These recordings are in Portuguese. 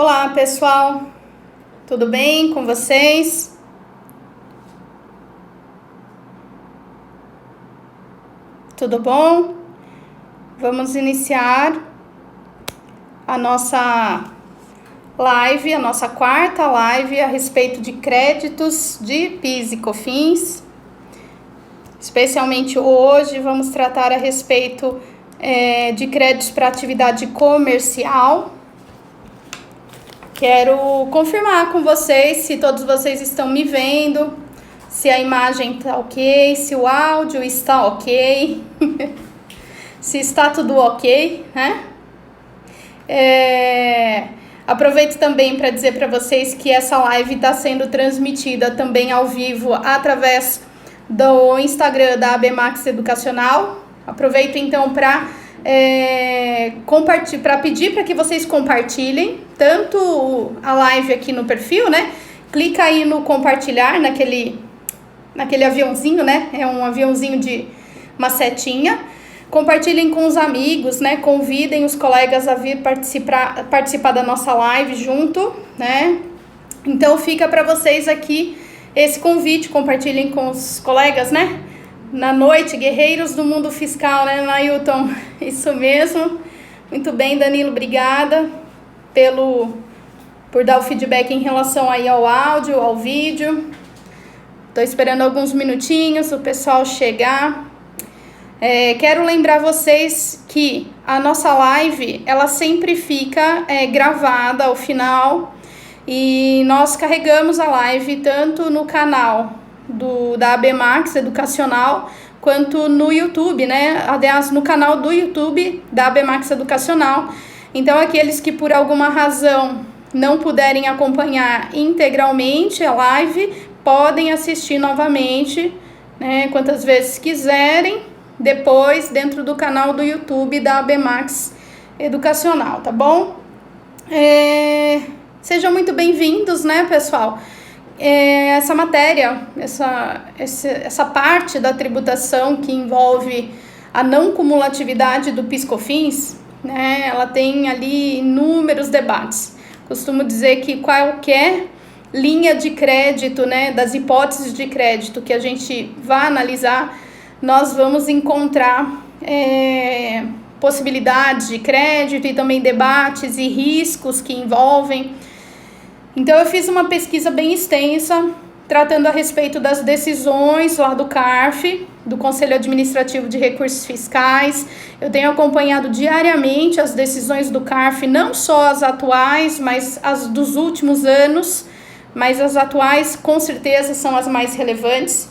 Olá, pessoal, tudo bem com vocês? Tudo bom? Vamos iniciar a nossa live, a nossa quarta live a respeito de créditos de PIS e COFINS. Especialmente hoje vamos tratar a respeito de créditos para atividade comercial. Quero confirmar com vocês se todos vocês estão me vendo, se a imagem está ok, se o áudio está ok, se está tudo ok, né? Aproveito também para dizer para vocês que essa live está sendo transmitida também ao vivo através do Instagram da ABMAX Educacional. Aproveito então para pedir para que vocês compartilhem tanto a live aqui no perfil, né? Clica aí no compartilhar, naquele aviãozinho, né? É um aviãozinho de uma setinha. Compartilhem com os amigos, né? Convidem os colegas a vir participar da nossa live junto, né? Então fica para vocês aqui esse convite, compartilhem com os colegas, né? Na noite, guerreiros do mundo fiscal, né, Nailton? Isso mesmo. Muito bem, Danilo, obrigada por dar o feedback em relação aí ao áudio, ao vídeo. Estou esperando alguns minutinhos o pessoal chegar. Quero lembrar vocês que a nossa live, ela sempre fica gravada ao final e nós carregamos a live tanto no canal da ABMAX Educacional, quanto no YouTube, né? Aliás, no canal do YouTube da ABMAX Educacional. Então, aqueles que por alguma razão não puderem acompanhar integralmente a live, podem assistir novamente, né? Quantas vezes quiserem, depois dentro do canal do YouTube da ABMAX Educacional, tá bom? Sejam muito bem-vindos, né, pessoal? Essa matéria, essa parte da tributação que envolve a não cumulatividade do PIS/COFINS, né, ela tem ali inúmeros debates. Costumo dizer que qualquer linha de crédito, né, das hipóteses de crédito que a gente vai analisar, nós vamos encontrar possibilidades de crédito e também debates e riscos que envolvem. Então, eu fiz uma pesquisa bem extensa, tratando a respeito das decisões lá do CARF, do Conselho Administrativo de Recursos Fiscais. Eu tenho acompanhado diariamente as decisões do CARF, não só as atuais, mas as dos últimos anos, mas as atuais, com certeza, são as mais relevantes.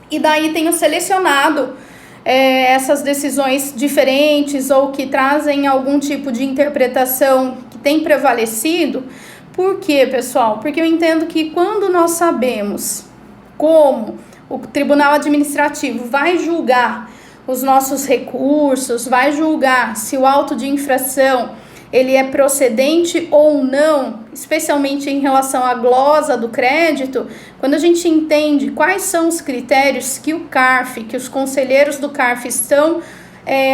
E daí tenho selecionado essas decisões diferentes ou que trazem algum tipo de interpretação que tem prevalecido. Por quê, pessoal? Porque eu entendo que quando nós sabemos como o Tribunal Administrativo vai julgar os nossos recursos, vai julgar se o auto de infração ele é procedente ou não, especialmente em relação à glosa do crédito, quando a gente entende quais são os critérios que o CARF, que os conselheiros do CARF estão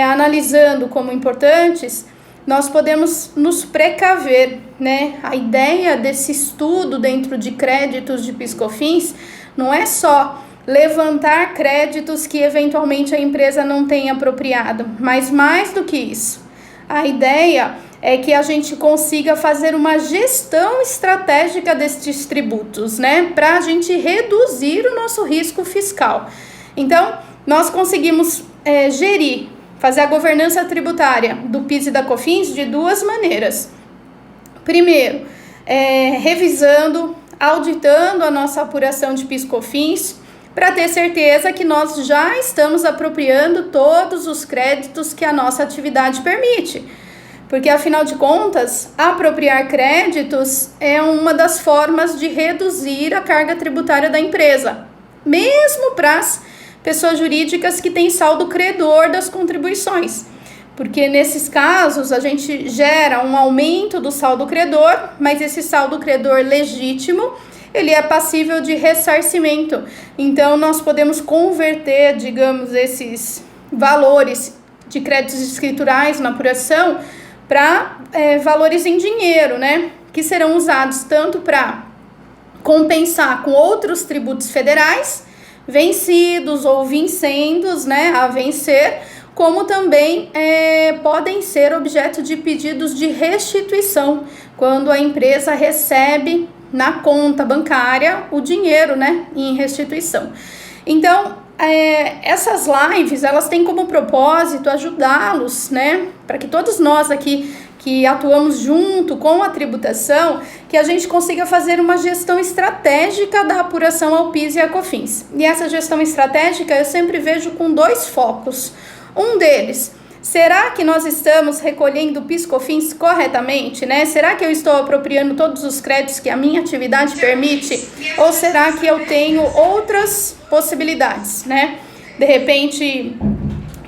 analisando como importantes, nós podemos nos precaver, né? A ideia desse estudo dentro de créditos de PIS/COFINS não é só levantar créditos que eventualmente a empresa não tenha apropriado, mas mais do que isso, a ideia é que a gente consiga fazer uma gestão estratégica destes tributos, né? Para a gente reduzir o nosso risco fiscal. Então, nós conseguimos fazer a governança tributária do PIS e da COFINS de duas maneiras. Primeiro, revisando, auditando a nossa apuração de PIS/COFINS, para ter certeza que nós já estamos apropriando todos os créditos que a nossa atividade permite. Porque, afinal de contas, apropriar créditos é uma das formas de reduzir a carga tributária da empresa, mesmo para as pessoas jurídicas que têm saldo credor das contribuições. Porque nesses casos a gente gera um aumento do saldo credor, mas esse saldo credor legítimo, ele é passível de ressarcimento. Então nós podemos converter, digamos, esses valores de créditos escriturais na apuração para valores em dinheiro, né? Que serão usados tanto para compensar com outros tributos federais, vencidos ou vincendos, né, a vencer, como também podem ser objeto de pedidos de restituição, quando a empresa recebe na conta bancária o dinheiro, né, em restituição. Então, essas lives, elas têm como propósito ajudá-los, né, para que todos nós aqui que atuamos junto com a tributação, que a gente consiga fazer uma gestão estratégica da apuração ao PIS e a COFINS. E essa gestão estratégica eu sempre vejo com 2 focos. Um deles, será que nós estamos recolhendo o PIS/COFINS corretamente, né? Será que eu estou apropriando todos os créditos que a minha atividade permite? Ou será que eu tenho outras possibilidades, né? De repente,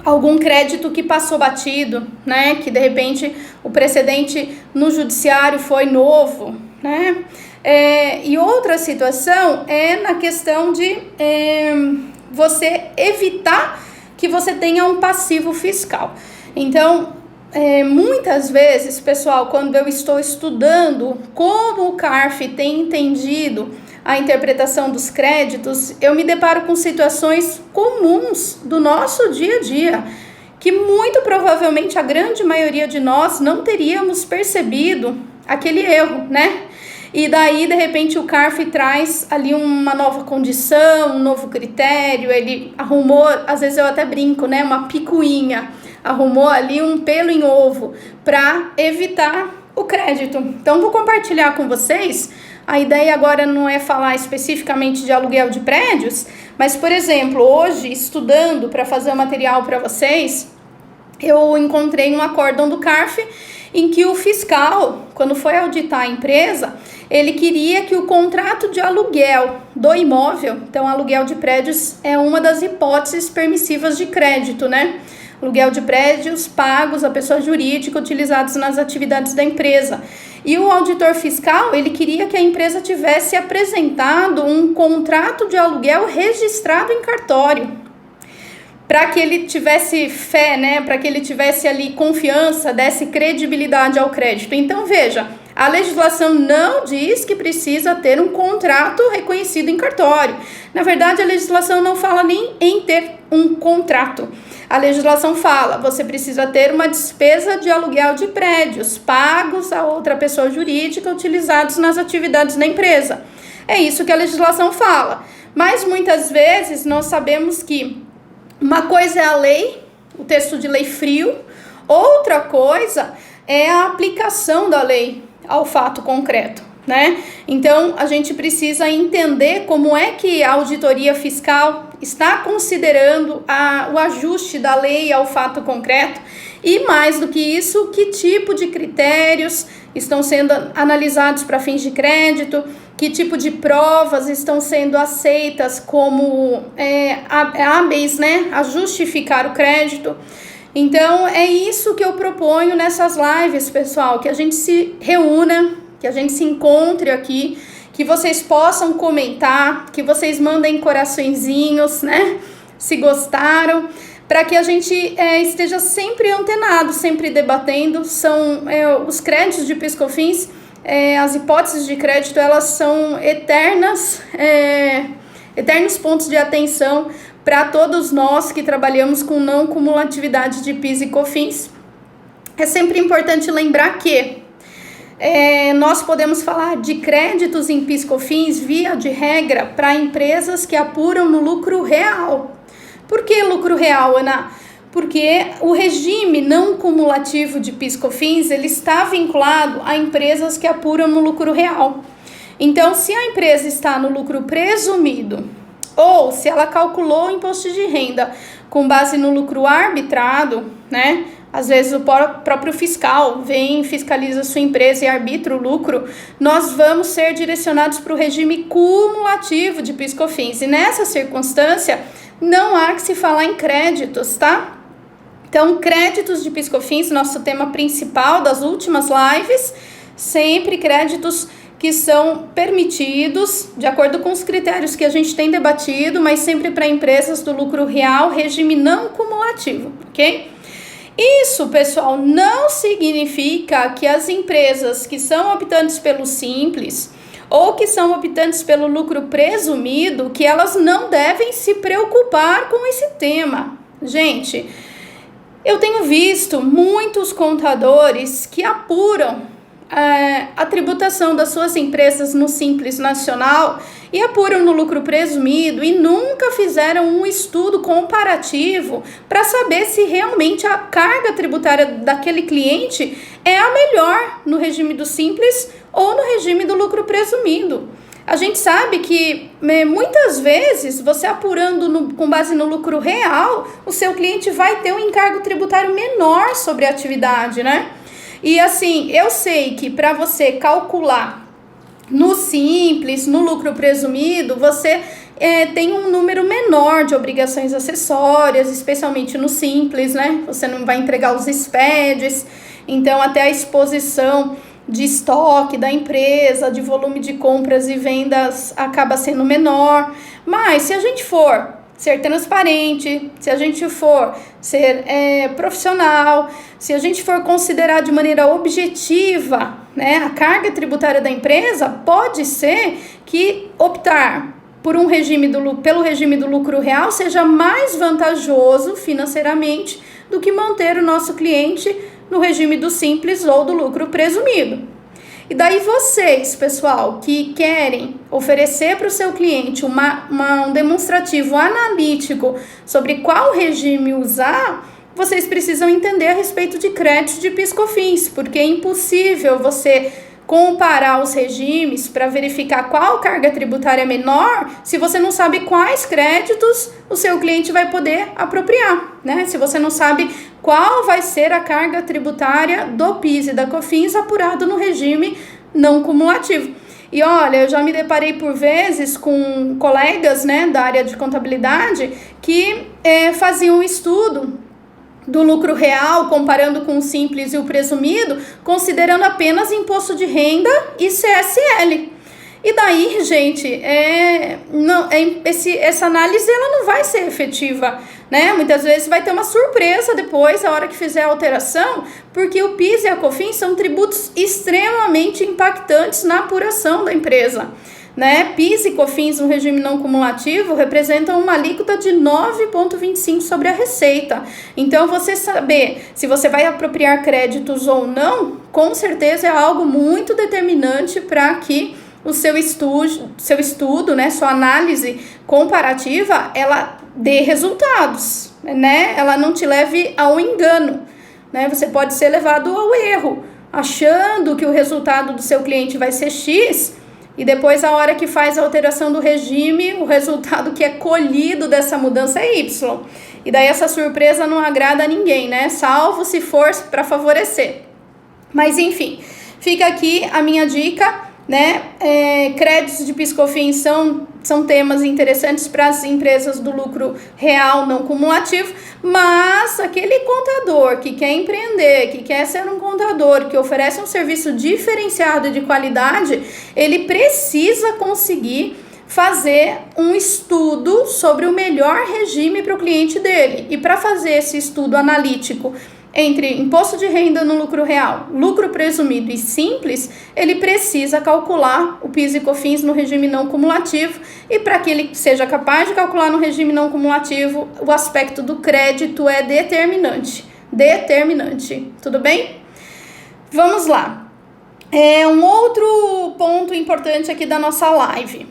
algum crédito que passou batido, né? Que de repente o precedente no judiciário foi novo, né? E outra situação é na questão de você evitar que você tenha um passivo fiscal. Então, muitas vezes, pessoal, quando eu estou estudando como o CARF tem entendido a interpretação dos créditos, eu me deparo com situações comuns do nosso dia a dia, que muito provavelmente a grande maioria de nós não teríamos percebido aquele erro, né? E daí, de repente, o CARF traz ali uma nova condição, um novo critério, ele arrumou, às vezes eu até brinco, né? Uma picuinha, arrumou ali um pelo em ovo para evitar o crédito. Então, vou compartilhar com vocês. A ideia agora não é falar especificamente de aluguel de prédios, mas, por exemplo, hoje, estudando para fazer o material para vocês, eu encontrei um acórdão do CARF em que o fiscal, quando foi auditar a empresa, ele queria que o contrato de aluguel do imóvel, então aluguel de prédios é uma das hipóteses permissivas de crédito, né? Aluguel de prédios pagos à pessoa jurídica utilizados nas atividades da empresa. E o auditor fiscal, ele queria que a empresa tivesse apresentado um contrato de aluguel registrado em cartório, para que ele tivesse fé, né? Para que ele tivesse ali confiança, desse credibilidade ao crédito. Então, veja, a legislação não diz que precisa ter um contrato reconhecido em cartório. Na verdade, a legislação não fala nem em ter um contrato. A legislação fala, você precisa ter uma despesa de aluguel de prédios pagos a outra pessoa jurídica utilizados nas atividades da empresa. É isso que a legislação fala. Mas muitas vezes nós sabemos que uma coisa é a lei, o texto de lei frio, outra coisa é a aplicação da lei ao fato concreto, né? Então, a gente precisa entender como é que a auditoria fiscal está considerando o ajuste da lei ao fato concreto e, mais do que isso, que tipo de critérios estão sendo analisados para fins de crédito, que tipo de provas estão sendo aceitas como hábeis, né, a justificar o crédito. Então, é isso que eu proponho nessas lives, pessoal, que a gente se reúna, que a gente se encontre aqui, que vocês possam comentar, que vocês mandem coraçõezinhos, né, se gostaram, para que a gente esteja sempre antenado, sempre debatendo. São os créditos de PIS/COFINS, as hipóteses de crédito, elas são eternos pontos de atenção para todos nós que trabalhamos com não cumulatividade de PIS e COFINS. É sempre importante lembrar que nós podemos falar de créditos em PIS/COFINS, via de regra, para empresas que apuram no lucro real. Por que lucro real, Ana? Porque o regime não cumulativo de PIS/COFINS, ele está vinculado a empresas que apuram no lucro real. Então, se a empresa está no lucro presumido, ou se ela calculou o imposto de renda com base no lucro arbitrado, né? Às vezes o próprio fiscal vem, fiscaliza a sua empresa e arbitra o lucro, nós vamos ser direcionados para o regime cumulativo de PIS/COFINS. E nessa circunstância, não há que se falar em créditos, tá? Então, créditos de PIS/COFINS, nosso tema principal das últimas lives, sempre créditos que são permitidos, de acordo com os critérios que a gente tem debatido, mas sempre para empresas do lucro real, regime não cumulativo, ok? Isso, pessoal, não significa que as empresas que são optantes pelo simples ou que são optantes pelo lucro presumido, que elas não devem se preocupar com esse tema. Gente, eu tenho visto muitos contadores que apuram a tributação das suas empresas no Simples Nacional e apuram no lucro presumido e nunca fizeram um estudo comparativo para saber se realmente a carga tributária daquele cliente é a melhor no regime do Simples ou no regime do lucro presumido. A gente sabe que muitas vezes, você apurando com base no lucro real, o seu cliente vai ter um encargo tributário menor sobre a atividade, né? E assim, eu sei que para você calcular no simples, no lucro presumido, você tem um número menor de obrigações acessórias, especialmente no simples, né? Você não vai entregar os SPEDs, então até a exposição de estoque da empresa, de volume de compras e vendas acaba sendo menor. Mas se a gente for ser transparente, se a gente for ser profissional, se a gente for considerar de maneira objetiva, né, a carga tributária da empresa, pode ser que optar por pelo regime do lucro real seja mais vantajoso financeiramente do que manter o nosso cliente no regime do simples ou do lucro presumido. E daí vocês, pessoal, que querem oferecer para o seu cliente um demonstrativo analítico sobre qual regime usar, vocês precisam entender a respeito de crédito de PIS/COFINS, porque é impossível você comparar os regimes para verificar qual carga tributária é menor se você não sabe quais créditos o seu cliente vai poder apropriar, né? Se você não sabe qual vai ser a carga tributária do PIS e da COFINS apurado no regime não cumulativo. E olha, eu já me deparei por vezes com colegas, né, da área de contabilidade que faziam um estudo do lucro real, comparando com o simples e o presumido, considerando apenas imposto de renda e CSL. E daí, gente, essa análise ela não vai ser efetiva, né? Muitas vezes vai ter uma surpresa depois, a hora que fizer a alteração, porque o PIS e a COFINS são tributos extremamente impactantes na apuração da empresa, né? PIS e COFINS no regime não cumulativo representam uma alíquota de 9,25% sobre a receita. Então, você saber se você vai apropriar créditos ou não, com certeza é algo muito determinante para que o seu estudo, né, sua análise comparativa, ela dê resultados, né? Ela não te leve ao engano, né? Você pode ser levado ao erro, achando que o resultado do seu cliente vai ser X, e depois, a hora que faz a alteração do regime, o resultado que é colhido dessa mudança é Y. E daí essa surpresa não agrada a ninguém, né? Salvo se for para favorecer. Mas enfim, fica aqui a minha dica, né? Créditos de PIS/COFINS são temas interessantes para as empresas do lucro real não cumulativo, mas aquele contador que quer empreender, que quer ser um contador, que oferece um serviço diferenciado de qualidade, ele precisa conseguir fazer um estudo sobre o melhor regime para o cliente dele. E para fazer esse estudo analítico entre imposto de renda no lucro real, lucro presumido e simples, ele precisa calcular o PIS e COFINS no regime não cumulativo, e para que ele seja capaz de calcular no regime não cumulativo, o aspecto do crédito é determinante, tudo bem? Vamos lá. Um outro ponto importante aqui da nossa live.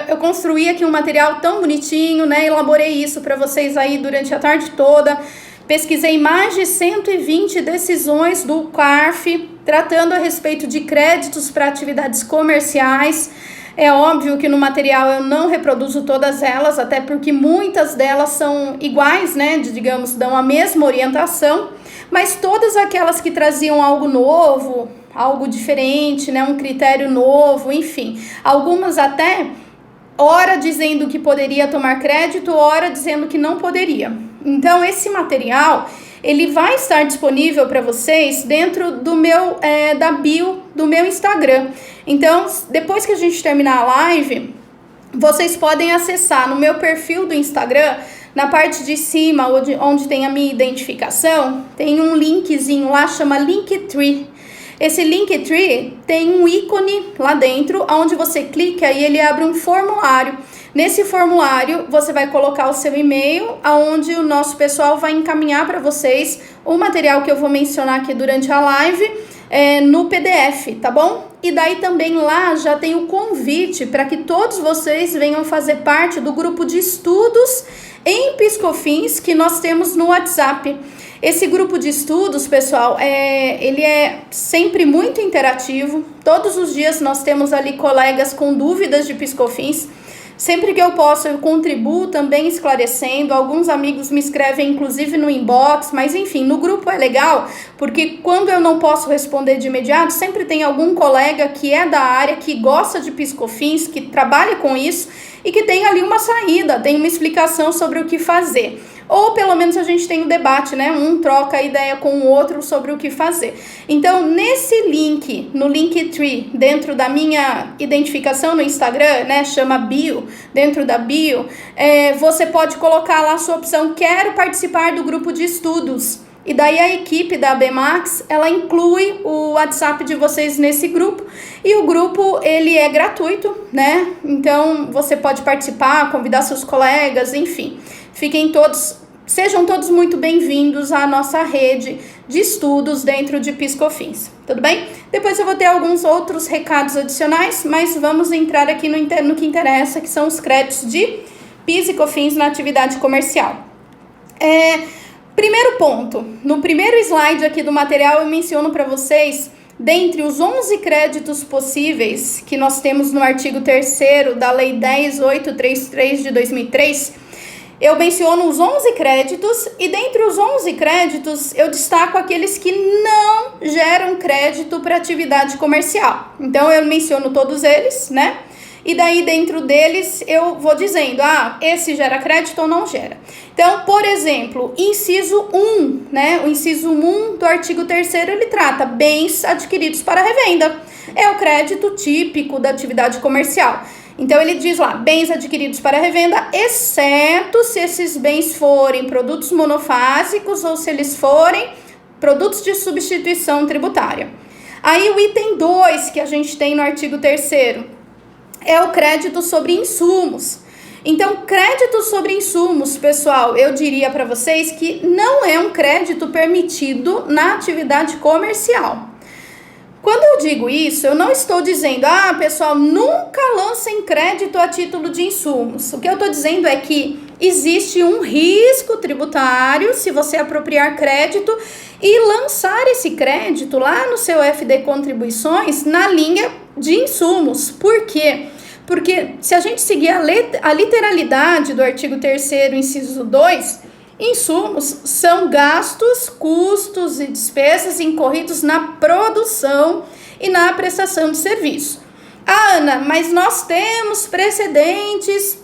Eu construí aqui um material tão bonitinho, né? Elaborei isso para vocês aí durante a tarde toda. Pesquisei mais de 120 decisões do CARF, tratando a respeito de créditos para atividades comerciais. É óbvio que no material eu não reproduzo todas elas, até porque muitas delas são iguais, né? Digamos, dão a mesma orientação, mas todas aquelas que traziam algo novo, algo diferente, né? Um critério novo, enfim. Algumas até, ora dizendo que poderia tomar crédito, ora dizendo que não poderia. Então, esse material, ele vai estar disponível para vocês dentro do da bio do meu Instagram. Então, depois que a gente terminar a live, vocês podem acessar no meu perfil do Instagram, na parte de cima, onde tem a minha identificação, tem um linkzinho lá, chama Linktree. Esse Linktree tem um ícone lá dentro, onde você clica e ele abre um formulário. Nesse formulário, você vai colocar o seu e-mail, onde o nosso pessoal vai encaminhar para vocês o material que eu vou mencionar aqui durante a live, no PDF, tá bom? E daí também lá já tem o convite para que todos vocês venham fazer parte do grupo de estudos em Piscofins que nós temos no WhatsApp. Esse grupo de estudos, pessoal, ele é sempre muito interativo. Todos os dias nós temos ali colegas com dúvidas de Piscofins. Sempre que eu posso, eu contribuo também esclarecendo. Alguns amigos me escrevem, inclusive, no inbox. Mas, enfim, no grupo é legal, porque quando eu não posso responder de imediato, sempre tem algum colega que é da área, que gosta de Piscofins, que trabalha com isso e que tem ali uma saída, tem uma explicação sobre o que fazer. Ou pelo menos a gente tem um debate, né? Um troca a ideia com o outro sobre o que fazer. Então, nesse link, no Linktree, dentro da minha identificação no Instagram, né? Chama bio, dentro da bio, você pode colocar lá a sua opção, quero participar do grupo de estudos. E daí a equipe da ABMAX, ela inclui o WhatsApp de vocês nesse grupo. E o grupo, ele é gratuito, né? Então, você pode participar, convidar seus colegas, enfim. Sejam todos muito bem-vindos à nossa rede de estudos dentro de Piscofins, tudo bem? Depois eu vou ter alguns outros recados adicionais, mas vamos entrar aqui no que interessa, que são os créditos de PIS e COFINS na atividade comercial. Primeiro ponto, no primeiro slide aqui do material eu menciono para vocês, dentre os 11 créditos possíveis que nós temos no artigo 3º da Lei 10.833 de 2003, eu menciono os 11 créditos e dentre os 11 créditos eu destaco aqueles que não geram crédito para atividade comercial. Então eu menciono todos eles, né? E daí dentro deles eu vou dizendo, esse gera crédito ou não gera. Então, por exemplo, inciso 1, né? O inciso 1 do artigo 3º, ele trata bens adquiridos para revenda. É o crédito típico da atividade comercial. Então, ele diz lá, bens adquiridos para revenda, exceto se esses bens forem produtos monofásicos ou se eles forem produtos de substituição tributária. Aí, o item 2 que a gente tem no artigo 3º é o crédito sobre insumos. Então, crédito sobre insumos, pessoal, eu diria para vocês que não é um crédito permitido na atividade comercial. Quando eu digo isso, eu não estou dizendo, pessoal, nunca lancem crédito a título de insumos. O que eu estou dizendo é que existe um risco tributário se você apropriar crédito e lançar esse crédito lá no seu FD Contribuições na linha de insumos. Por quê? Porque se a gente seguir a literalidade do artigo 3º, inciso 2, insumos são gastos, custos e despesas incorridos na produção e na prestação de serviço. Ana, mas nós temos precedentes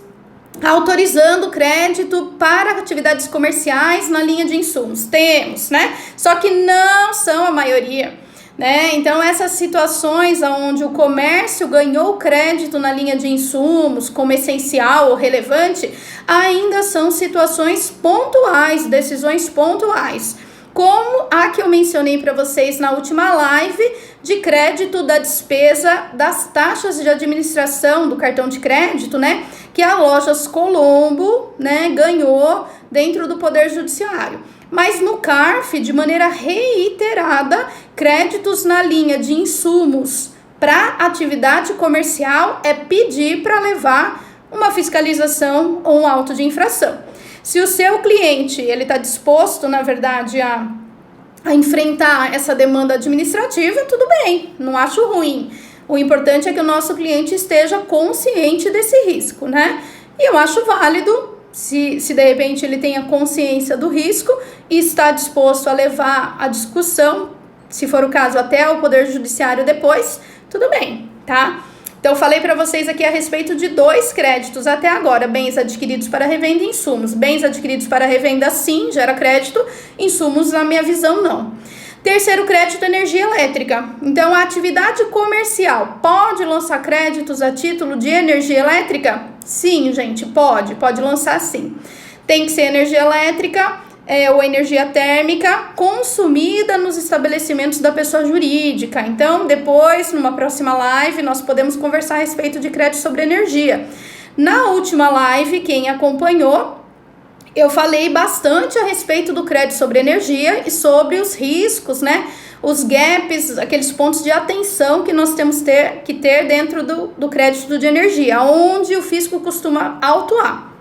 autorizando crédito para atividades comerciais na linha de insumos. Temos, né? Só que não são a maioria, né? Então, essas situações onde o comércio ganhou crédito na linha de insumos como essencial ou relevante, ainda são situações pontuais, decisões pontuais, como a que eu mencionei para vocês na última live, de crédito da despesa das taxas de administração do cartão de crédito, né? Que a Lojas Colombo, né, ganhou dentro do Poder Judiciário. Mas no CARF, de maneira reiterada, créditos na linha de insumos para atividade comercial é pedir para levar uma fiscalização ou um auto de infração. Se o seu cliente ele está disposto, na verdade, a enfrentar essa demanda administrativa, tudo bem, não acho ruim. O importante é que o nosso cliente esteja consciente desse risco, né? E eu acho válido, se de repente ele tenha consciência do risco e está disposto a levar a discussão, se for o caso, até o Poder Judiciário depois, tudo bem, tá? Então, falei para vocês aqui a respeito de 2 créditos até agora, bens adquiridos para revenda e insumos. Bens adquiridos para revenda, sim, gera crédito, insumos, na minha visão, não. Terceiro crédito, energia elétrica. Então, a atividade comercial pode lançar créditos a título de energia elétrica? Sim, gente, pode lançar sim. Tem que ser energia elétrica ou energia térmica consumida nos estabelecimentos da pessoa jurídica. Então, depois, numa próxima live, nós podemos conversar a respeito de crédito sobre energia. Na última live, quem acompanhou, eu falei bastante a respeito do crédito sobre energia e sobre os riscos, né? Os gaps, aqueles pontos de atenção que nós temos que ter dentro do crédito de energia, onde o fisco costuma autuar.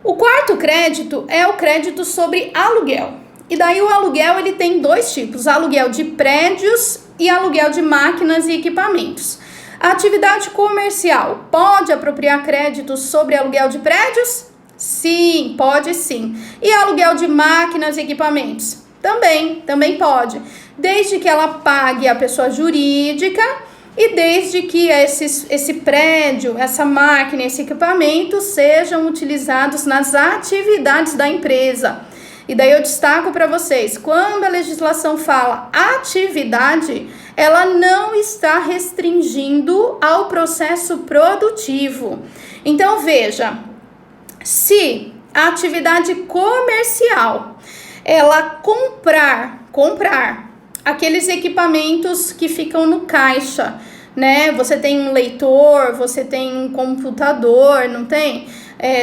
O quarto crédito é o crédito sobre aluguel. E daí o aluguel ele tem dois tipos, aluguel de prédios e aluguel de máquinas e equipamentos. A atividade comercial pode apropriar créditos sobre aluguel de prédios? Sim, pode sim. E aluguel de máquinas e equipamentos? Também pode. Desde que ela pague a pessoa jurídica e desde que esse prédio, essa máquina, esse equipamento sejam utilizados nas atividades da empresa. E daí eu destaco para vocês, quando a legislação fala atividade, ela não está restringindo ao processo produtivo. Então veja, se a atividade comercial, ela comprar aqueles equipamentos que ficam no caixa, né? Você tem um leitor, você tem um computador, não tem?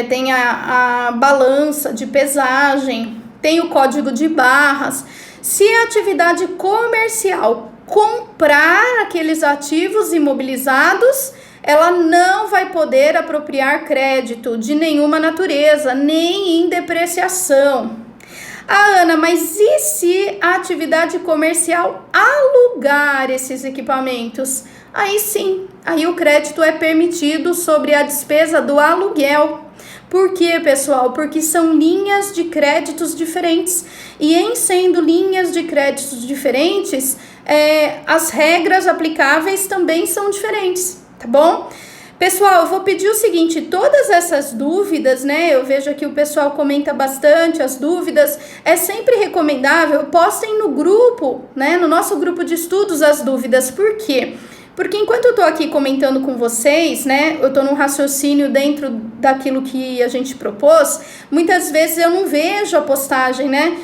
Tem a balança de pesagem, tem o código de barras. Se a atividade comercial comprar aqueles ativos imobilizados, ela não vai poder apropriar crédito de nenhuma natureza, nem em depreciação. Ah, Ana, mas e se a atividade comercial alugar esses equipamentos? Aí sim, aí o crédito é permitido sobre a despesa do aluguel. Por quê, pessoal? Porque são linhas de créditos diferentes. E em sendo linhas de créditos diferentes, as regras aplicáveis também são diferentes, tá bom? Pessoal, eu vou pedir o seguinte, todas essas dúvidas, né, eu vejo aqui o pessoal comenta bastante as dúvidas, é sempre recomendável, postem no grupo, né, no nosso grupo de estudos as dúvidas. Por quê? Porque enquanto eu tô aqui comentando com vocês, né, eu tô num raciocínio dentro daquilo que a gente propôs, muitas vezes eu não vejo a postagem, né,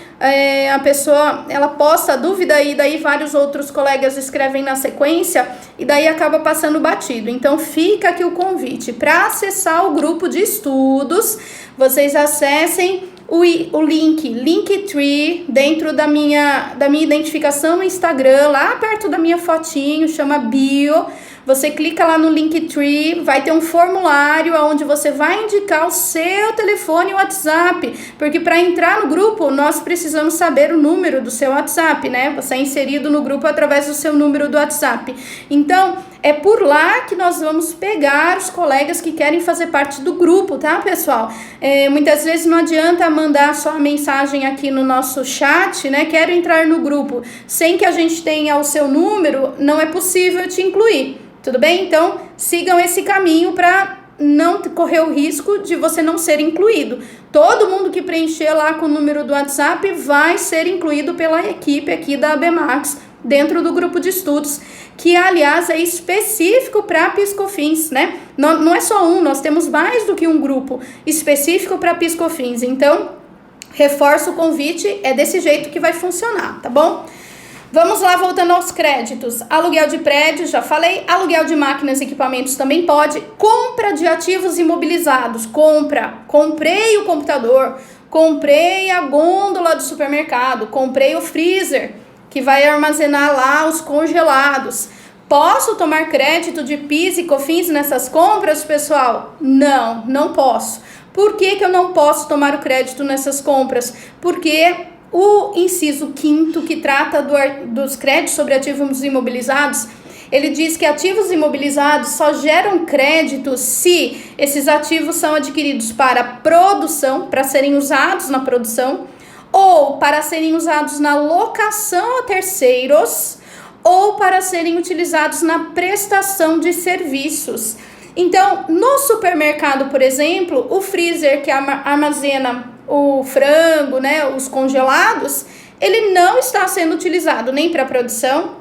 a pessoa, ela posta a dúvida e daí vários outros colegas escrevem na sequência e daí acaba passando batido. Então fica aqui o convite, para acessar o grupo de estudos, vocês acessem o link, Linktree, dentro da minha identificação no Instagram, lá perto da minha fotinho, chama bio. Você clica lá no Linktree, vai ter um formulário onde você vai indicar o seu telefone e WhatsApp, porque para entrar no grupo nós precisamos saber o número do seu WhatsApp, né? Você é inserido no grupo através do seu número do WhatsApp. Então, é por lá que nós vamos pegar os colegas que querem fazer parte do grupo, tá, pessoal? Muitas vezes não adianta mandar só a mensagem aqui no nosso chat, né? Quero entrar no grupo, sem que a gente tenha o seu número, não é possível te incluir. Tudo bem? Então, sigam esse caminho para não correr o risco de você não ser incluído. Todo mundo que preencher lá com o número do WhatsApp vai ser incluído pela equipe aqui da ABMAX dentro do grupo de estudos, que, aliás, é específico para PiscoFins, né? Não é só um, nós temos mais do que um grupo específico para PiscoFins. Então, reforço o convite, é desse jeito que vai funcionar, tá bom? Vamos lá, voltando aos créditos. Aluguel de prédios, já falei. Aluguel de máquinas e equipamentos também pode. Compra de ativos imobilizados. Comprei o computador, comprei a gôndola do supermercado, comprei o freezer, que vai armazenar lá os congelados. Posso tomar crédito de PIS e COFINS nessas compras, pessoal? Não posso. Por que eu não posso tomar o crédito nessas compras? Porque o inciso 5º, que trata dos créditos sobre ativos imobilizados, ele diz que ativos imobilizados só geram crédito se esses ativos são adquiridos para produção, para serem usados na produção, ou para serem usados na locação a terceiros, ou para serem utilizados na prestação de serviços. Então, no supermercado, por exemplo, o freezer que armazena o frango, né, os congelados, ele não está sendo utilizado nem para produção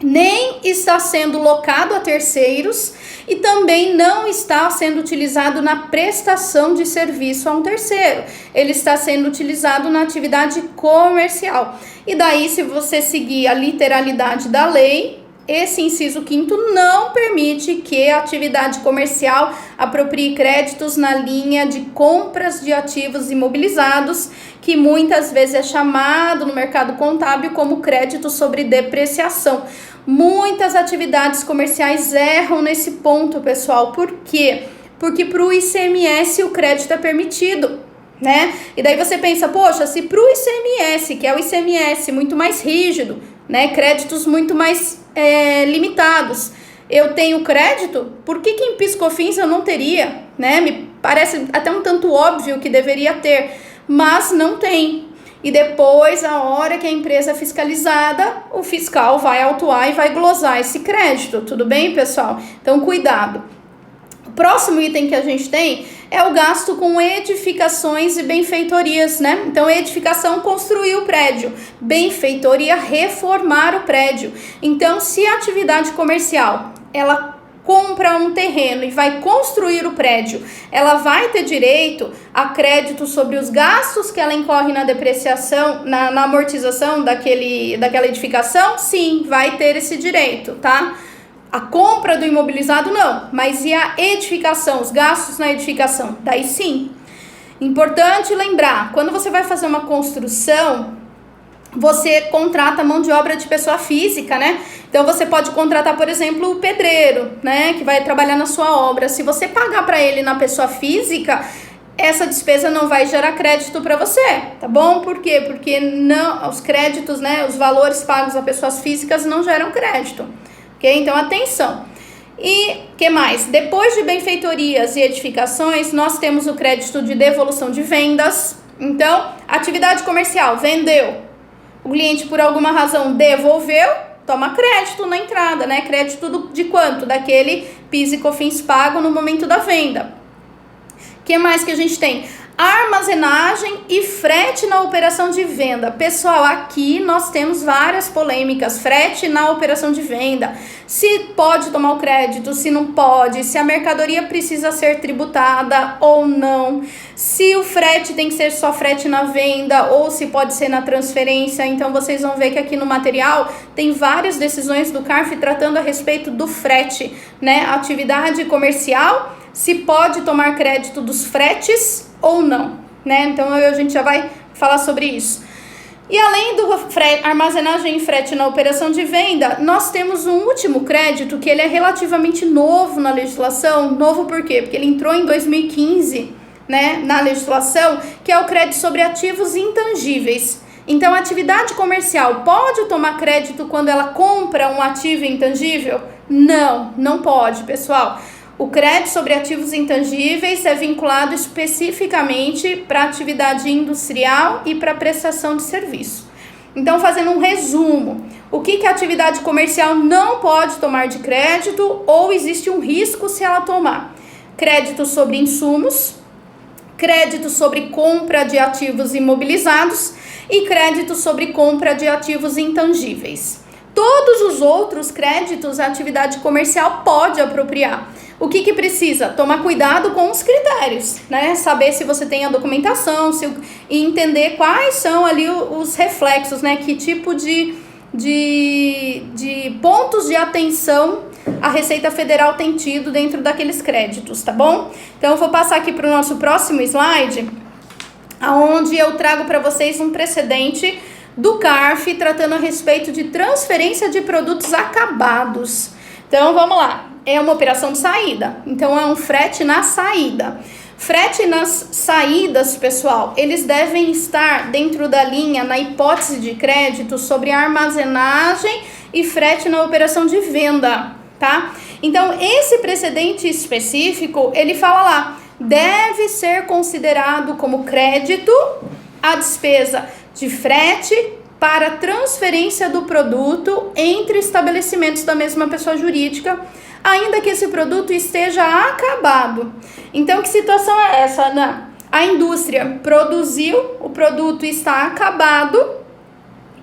nem está sendo locado a terceiros e também não está sendo utilizado na prestação de serviço a um terceiro. Ele está sendo utilizado na atividade comercial. E daí, se você seguir a literalidade da lei, esse inciso 5º não permite que a atividade comercial aproprie créditos na linha de compras de ativos imobilizados, que muitas vezes é chamado no mercado contábil como crédito sobre depreciação. Muitas atividades comerciais erram nesse ponto, pessoal. Por quê? Porque para o ICMS o crédito é permitido, né? E daí você pensa, poxa, se para o ICMS, que é o ICMS muito mais rígido, né, créditos muito mais limitados, eu tenho crédito, por que em PIS/COFINS eu não teria, né? Me parece até um tanto óbvio que deveria ter, mas não tem. E depois, a hora que a empresa é fiscalizada, o fiscal vai autuar e vai glosar esse crédito, tudo bem, pessoal? Então, cuidado. O próximo item que a gente tem é o gasto com edificações e benfeitorias, né? Então, edificação, construir o prédio. Benfeitoria, reformar o prédio. Então, se a atividade comercial, ela compra um terreno e vai construir o prédio, ela vai ter direito a crédito sobre os gastos que ela incorre na depreciação, na amortização daquela edificação? Sim, vai ter esse direito, tá? A compra do imobilizado não, mas e a edificação, os gastos na edificação? Daí sim. Importante lembrar, quando você vai fazer uma construção, você contrata mão de obra de pessoa física, né? Então você pode contratar, por exemplo, o pedreiro, né, que vai trabalhar na sua obra. Se você pagar para ele na pessoa física, essa despesa não vai gerar crédito para você, tá bom? Por quê? Porque não, os créditos, né, os valores pagos a pessoas físicas não geram crédito. Ok? Então, atenção. E que mais? Depois de benfeitorias e edificações, nós temos o crédito de devolução de vendas. Então, atividade comercial, vendeu. O cliente, por alguma razão, devolveu, toma crédito na entrada, né? Crédito de quanto? Daquele PIS e COFINS pago no momento da venda. O que mais que a gente tem? Armazenagem e frete na operação de venda. Pessoal, aqui nós temos várias polêmicas. Frete na operação de venda. Se pode tomar o crédito, se não pode. Se a mercadoria precisa ser tributada ou não. Se o frete tem que ser só frete na venda ou se pode ser na transferência. Então, vocês vão ver que aqui no material tem várias decisões do CARF tratando a respeito do frete, né? Atividade comercial, se pode tomar crédito dos fretes ou não, né? Então a gente já vai falar sobre isso. E além do armazenagem e frete na operação de venda, nós temos um último crédito que ele é relativamente novo na legislação. Novo por quê? Porque ele entrou em 2015, né, na legislação, que é o crédito sobre ativos intangíveis. Então a atividade comercial pode tomar crédito quando ela compra um ativo intangível? Não, não pode, pessoal. O crédito sobre ativos intangíveis é vinculado especificamente para atividade industrial e para prestação de serviço. Então, fazendo um resumo, o que a atividade comercial não pode tomar de crédito ou existe um risco se ela tomar? Crédito sobre insumos, crédito sobre compra de ativos imobilizados e crédito sobre compra de ativos intangíveis. Todos os outros créditos a atividade comercial pode apropriar. O que precisa? Tomar cuidado com os critérios, né? Saber se você tem a documentação e entender quais são ali os reflexos, né? Que tipo de pontos de atenção a Receita Federal tem tido dentro daqueles créditos, tá bom? Então, eu vou passar aqui para o nosso próximo slide, onde eu trago para vocês um precedente do CARF tratando a respeito de transferência de produtos acabados. Então, vamos lá. É uma operação de saída, então é um frete na saída. Frete nas saídas, pessoal, eles devem estar dentro da linha, na hipótese de crédito, sobre armazenagem e frete na operação de venda, tá? Então, esse precedente específico, ele fala lá, deve ser considerado como crédito a despesa de frete para transferência do produto entre estabelecimentos da mesma pessoa jurídica, ainda que esse produto esteja acabado. Então, que situação é essa, Ana? A indústria produziu, o produto está acabado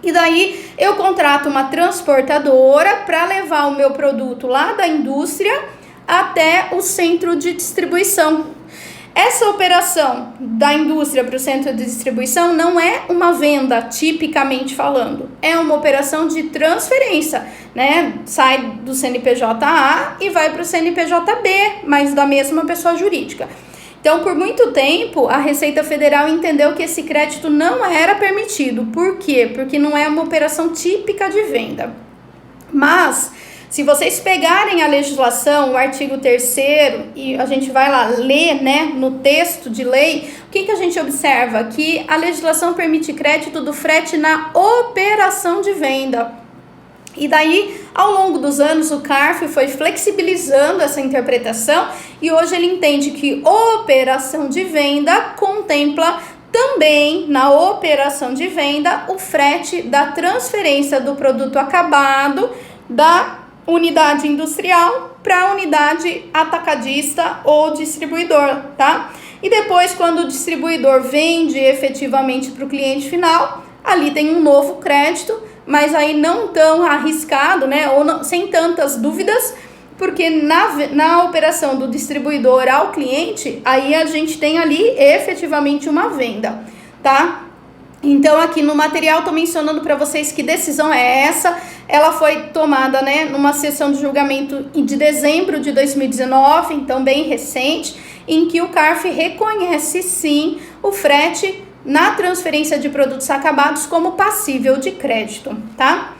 E daí eu contrato uma transportadora para levar o meu produto lá da indústria até o centro de distribuição. Essa operação da indústria para o centro de distribuição não é uma venda, tipicamente falando. É uma operação de transferência, né? Sai do CNPJ A e vai para o CNPJ B, mas da mesma pessoa jurídica. Então, por muito tempo, a Receita Federal entendeu que esse crédito não era permitido. Por quê? Porque não é uma operação típica de venda. Mas, se vocês pegarem a legislação, o artigo 3º, e a gente vai lá ler, né, no texto de lei, o que a gente observa? Que a legislação permite crédito do frete na operação de venda. E daí, ao longo dos anos, o CARF foi flexibilizando essa interpretação e hoje ele entende que operação de venda contempla também, na operação de venda, o frete da transferência do produto acabado da unidade industrial para a unidade atacadista ou distribuidor, tá? E depois, quando o distribuidor vende efetivamente para o cliente final, ali tem um novo crédito, mas aí não tão arriscado, né, ou não, sem tantas dúvidas, porque na operação do distribuidor ao cliente, aí a gente tem ali efetivamente uma venda, tá? Então aqui no material tô mencionando para vocês que decisão é essa. Ela foi tomada, né, numa sessão de julgamento de dezembro de 2019, então bem recente, em que o CARF reconhece sim o frete na transferência de produtos acabados como passível de crédito, tá?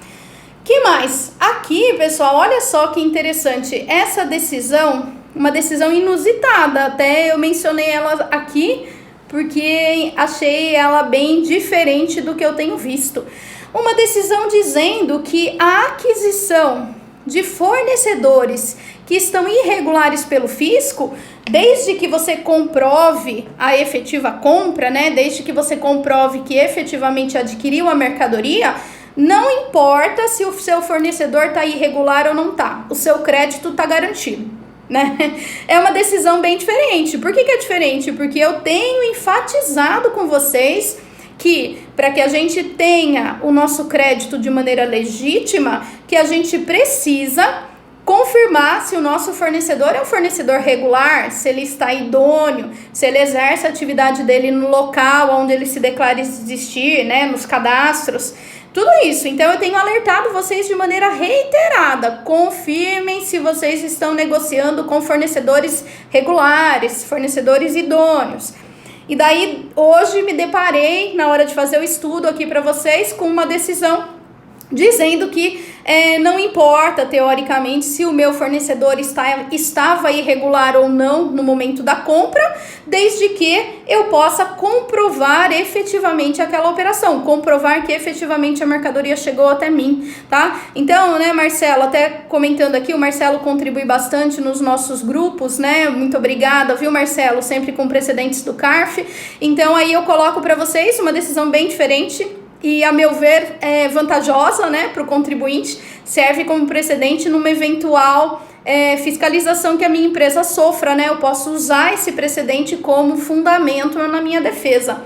Que mais? Aqui, pessoal, olha só que interessante, essa decisão, uma decisão inusitada, até eu mencionei ela aqui, porque achei ela bem diferente do que eu tenho visto. Uma decisão dizendo que a aquisição de fornecedores que estão irregulares pelo fisco, desde que você comprove a efetiva compra, né? Desde que você comprove que efetivamente adquiriu a mercadoria, não importa se o seu fornecedor está irregular ou não está, o seu crédito está garantido, né? É uma decisão bem diferente. Por que é diferente? Porque eu tenho enfatizado com vocês que para que a gente tenha o nosso crédito de maneira legítima, que a gente precisa confirmar se o nosso fornecedor é um fornecedor regular, se ele está idôneo, se ele exerce a atividade dele no local onde ele se declara existir, né, nos cadastros, tudo isso. Então eu tenho alertado vocês de maneira reiterada, confirmem se vocês estão negociando com fornecedores regulares, fornecedores idôneos. E daí hoje me deparei, na hora de fazer o estudo aqui para vocês, com uma decisão dizendo que não importa, teoricamente, se o meu fornecedor estava irregular ou não no momento da compra, desde que eu possa comprovar efetivamente aquela operação, comprovar que efetivamente a mercadoria chegou até mim, tá? Então, né, Marcelo, até comentando aqui, o Marcelo contribui bastante nos nossos grupos, né? Muito obrigada, viu, Marcelo? Sempre com precedentes do CARF. Então, aí eu coloco para vocês uma decisão bem diferente, e, a meu ver, é vantajosa, né, para o contribuinte, serve como precedente numa eventual fiscalização que a minha empresa sofra, né? Eu posso usar esse precedente como fundamento na minha defesa.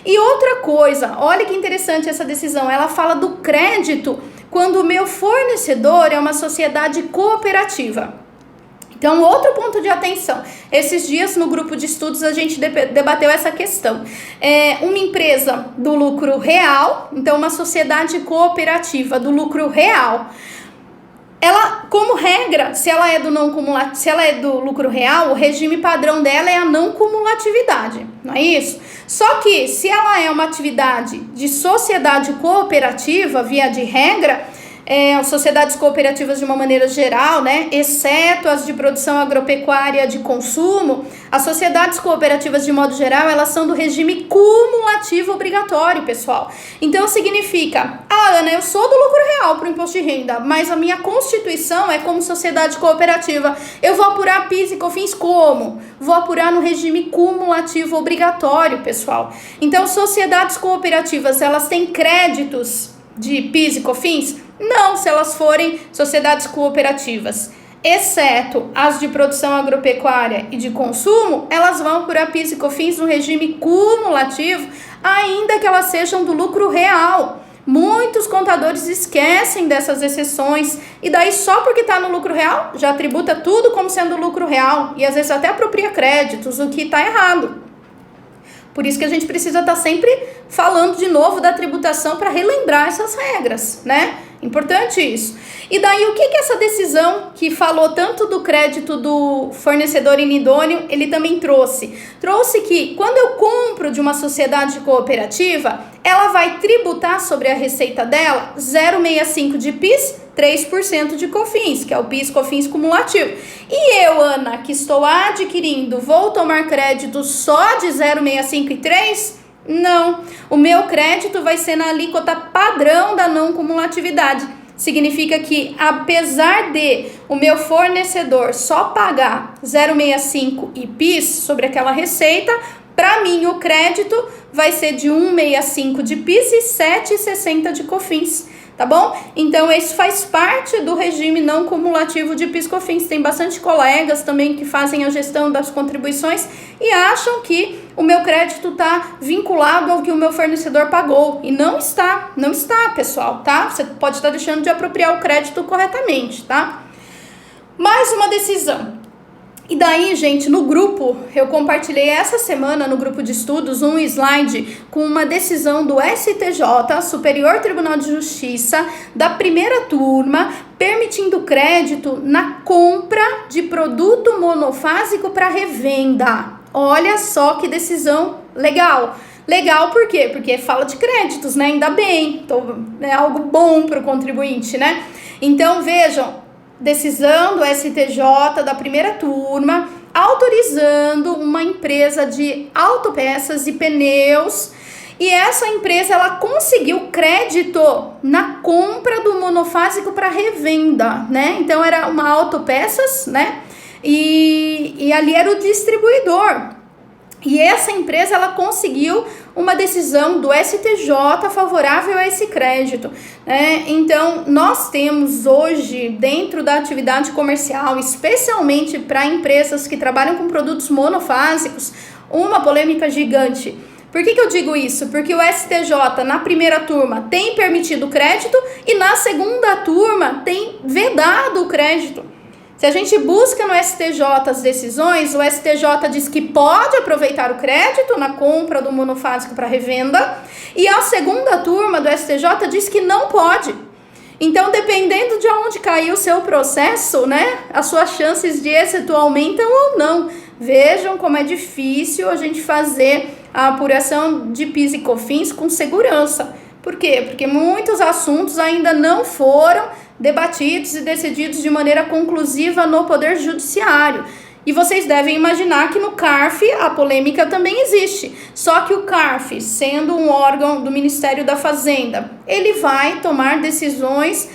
E outra coisa, olha que interessante essa decisão, ela fala do crédito quando o meu fornecedor é uma sociedade cooperativa. Então, outro ponto de atenção, esses dias no grupo de estudos a gente debateu essa questão. Uma empresa do lucro real, então uma sociedade cooperativa do lucro real, ela, como regra, se ela é do lucro real, o regime padrão dela é a não cumulatividade, não é isso? Só que se ela é uma atividade de sociedade cooperativa, via de regra, as sociedades cooperativas de uma maneira geral, né, exceto as de produção agropecuária de consumo, as sociedades cooperativas de modo geral, elas são do regime cumulativo obrigatório, pessoal. Então significa, Ana, eu sou do lucro real para o imposto de renda, mas a minha constituição é como sociedade cooperativa. Eu vou apurar PIS e COFINS como? Vou apurar no regime cumulativo obrigatório, pessoal. Então sociedades cooperativas, elas têm créditos de PIS e COFINS? Não, se elas forem sociedades cooperativas, exceto as de produção agropecuária e de consumo, elas vão apurar PIS e COFINS no regime cumulativo, ainda que elas sejam do lucro real. Muitos contadores esquecem dessas exceções e daí só porque está no lucro real, já tributa tudo como sendo lucro real e às vezes até apropria créditos, o que está errado. Por isso que a gente precisa estar sempre falando de novo da tributação para relembrar essas regras, né? Importante isso. E daí o que essa decisão que falou tanto do crédito do fornecedor inidôneo, ele também trouxe? Trouxe que quando eu compro de uma sociedade cooperativa, ela vai tributar sobre a receita dela 0,65 de PIS, 3% de COFINS, que é o PIS/COFINS cumulativo. E eu, Ana, que estou adquirindo, vou tomar crédito só de 0,65 e 3%? Não, o meu crédito vai ser na alíquota padrão da não cumulatividade. Significa que, apesar de o meu fornecedor só pagar 0,65 e PIS sobre aquela receita, para mim o crédito vai ser de 1,65 de PIS e 7,60 de COFINS. Tá bom? Então, isso faz parte do regime não cumulativo de PIS/COFINS. Tem bastante colegas também que fazem a gestão das contribuições e acham que o meu crédito está vinculado ao que o meu fornecedor pagou. E não está, pessoal, tá? Você pode estar deixando de apropriar o crédito corretamente, tá? Mais uma decisão. E daí, gente, no grupo, eu compartilhei essa semana no grupo de estudos um slide com uma decisão do STJ, Superior Tribunal de Justiça, da primeira turma, permitindo crédito na compra de produto monofásico para revenda. Olha só que decisão legal. Legal por quê? Porque fala de créditos, né? Ainda bem, então, é algo bom para o contribuinte, né? Então, vejam, decisão do STJ da primeira turma, autorizando uma empresa de autopeças e pneus, e essa empresa ela conseguiu crédito na compra do monofásico para revenda, né? Então era uma autopeças, né? E ali era o distribuidor. E essa empresa ela conseguiu uma decisão do STJ favorável a esse crédito, né? Então, nós temos hoje, dentro da atividade comercial, especialmente para empresas que trabalham com produtos monofásicos, uma polêmica gigante. Por que eu digo isso? Porque o STJ, na primeira turma, tem permitido crédito e na segunda turma tem vedado o crédito. Se a gente busca no STJ as decisões, o STJ diz que pode aproveitar o crédito na compra do monofásico para revenda e a segunda turma do STJ diz que não pode. Então, dependendo de onde cair o seu processo, né, as suas chances de êxito aumentam ou não. Vejam como é difícil a gente fazer a apuração de PIS e COFINS com segurança. Por quê? Porque muitos assuntos ainda não foram debatidos e decididos de maneira conclusiva no Poder Judiciário. E vocês devem imaginar que no CARF a polêmica também existe. Só que o CARF, sendo um órgão do Ministério da Fazenda, ele vai tomar decisões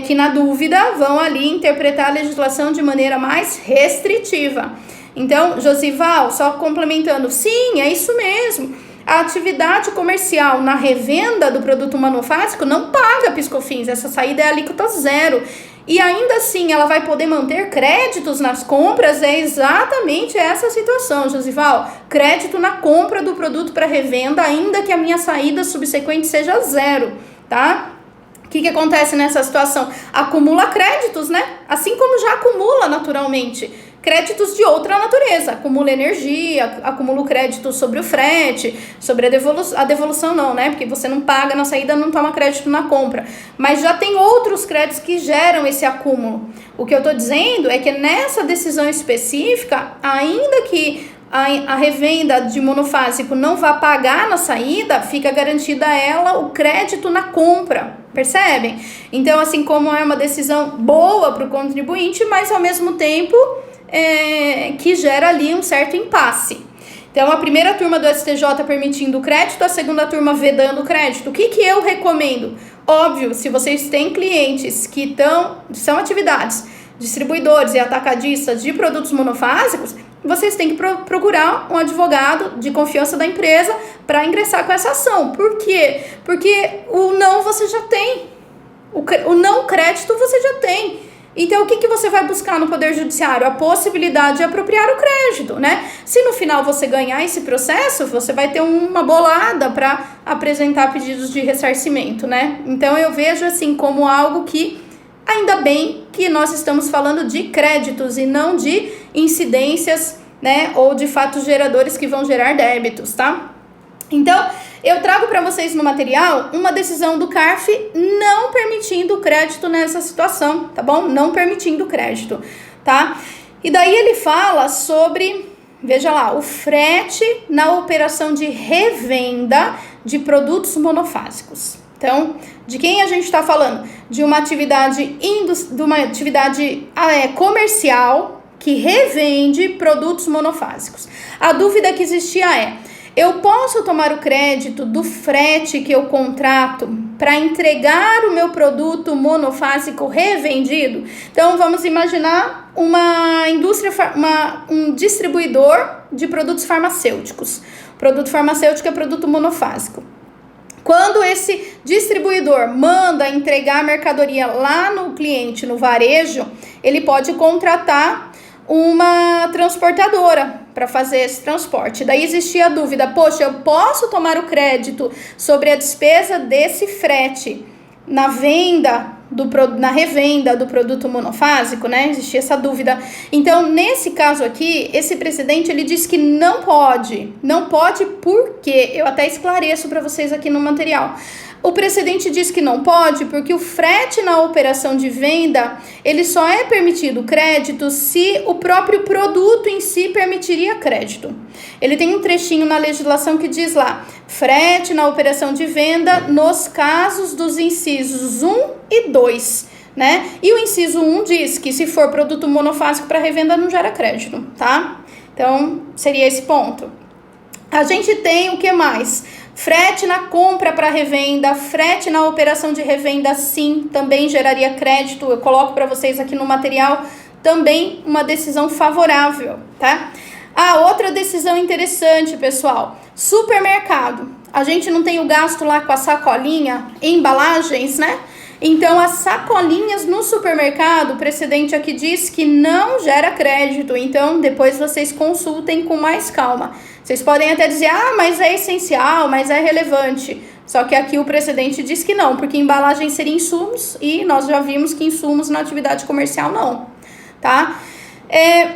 que, na dúvida, vão ali interpretar a legislação de maneira mais restritiva. Então, Josival, só complementando, sim, é isso mesmo. A atividade comercial na revenda do produto monofásico não paga PIS/COFINS, essa saída é alíquota zero. E ainda assim ela vai poder manter créditos nas compras, é exatamente essa situação, Josival. Crédito na compra do produto para revenda, ainda que a minha saída subsequente seja zero, tá? O que acontece nessa situação? Acumula créditos, né? Assim como já acumula naturalmente. Créditos de outra natureza, acumula energia, acumula crédito sobre o frete, sobre a devolução não, né? Porque você não paga na saída, não toma crédito na compra. Mas já tem outros créditos que geram esse acúmulo. O que eu estou dizendo é que nessa decisão específica, ainda que a revenda de monofásico não vá pagar na saída, fica garantida a ela o crédito na compra, percebem? Então, assim como é uma decisão boa para o contribuinte, mas ao mesmo tempo que gera ali um certo impasse. Então, a primeira turma do STJ permitindo o crédito, a segunda turma vedando o crédito. O que eu recomendo? Óbvio, se vocês têm clientes que são atividades, distribuidores e atacadistas de produtos monofásicos, vocês têm que procurar um advogado de confiança da empresa para ingressar com essa ação. Por quê? Porque o não você já tem. O não crédito você já tem. Então, o que você vai buscar no Poder Judiciário? A possibilidade de apropriar o crédito, né? Se no final você ganhar esse processo, você vai ter uma bolada para apresentar pedidos de ressarcimento, né? Então, eu vejo assim como algo que, ainda bem que nós estamos falando de créditos e não de incidências, né? Ou de fatos geradores que vão gerar débitos, tá? Então, eu trago para vocês no material uma decisão do CARF não permitindo crédito nessa situação, tá bom? Não permitindo crédito, tá? E daí ele fala sobre, veja lá, o frete na operação de revenda de produtos monofásicos. Então, de quem a gente está falando? De uma atividade, comercial que revende produtos monofásicos. A dúvida que existia é: eu posso tomar o crédito do frete que eu contrato para entregar o meu produto monofásico revendido? Então, vamos imaginar uma indústria, um distribuidor de produtos farmacêuticos. Produto farmacêutico é produto monofásico. Quando esse distribuidor manda entregar a mercadoria lá no cliente, no varejo, ele pode contratar uma transportadora para fazer esse transporte. Daí existia a dúvida: poxa, eu posso tomar o crédito sobre a despesa desse frete na revenda do produto monofásico, né? Existia essa dúvida. Então, nesse caso aqui, esse precedente, ele diz que não pode. Não pode porque, eu até esclareço para vocês aqui no material. O precedente diz que não pode porque o frete na operação de venda, ele só é permitido crédito se o próprio produto em si permitiria crédito. Ele tem um trechinho na legislação que diz lá: frete na operação de venda nos casos dos incisos 1 e 2, né? E o inciso 1 diz que se for produto monofásico para revenda não gera crédito, tá? Então, seria esse ponto. A gente tem o que mais? Frete na compra para revenda, frete na operação de revenda, sim, também geraria crédito. Eu coloco para vocês aqui no material também uma decisão favorável, tá? Outra decisão interessante, pessoal: supermercado. A gente não tem o gasto lá com a sacolinha, embalagens, né? Então, as sacolinhas no supermercado, o precedente aqui diz que não gera crédito. Então, depois vocês consultem com mais calma. Vocês podem até dizer: mas é essencial, mas é relevante. Só que aqui o precedente diz que não, porque embalagem seria insumos e nós já vimos que insumos na atividade comercial não, tá?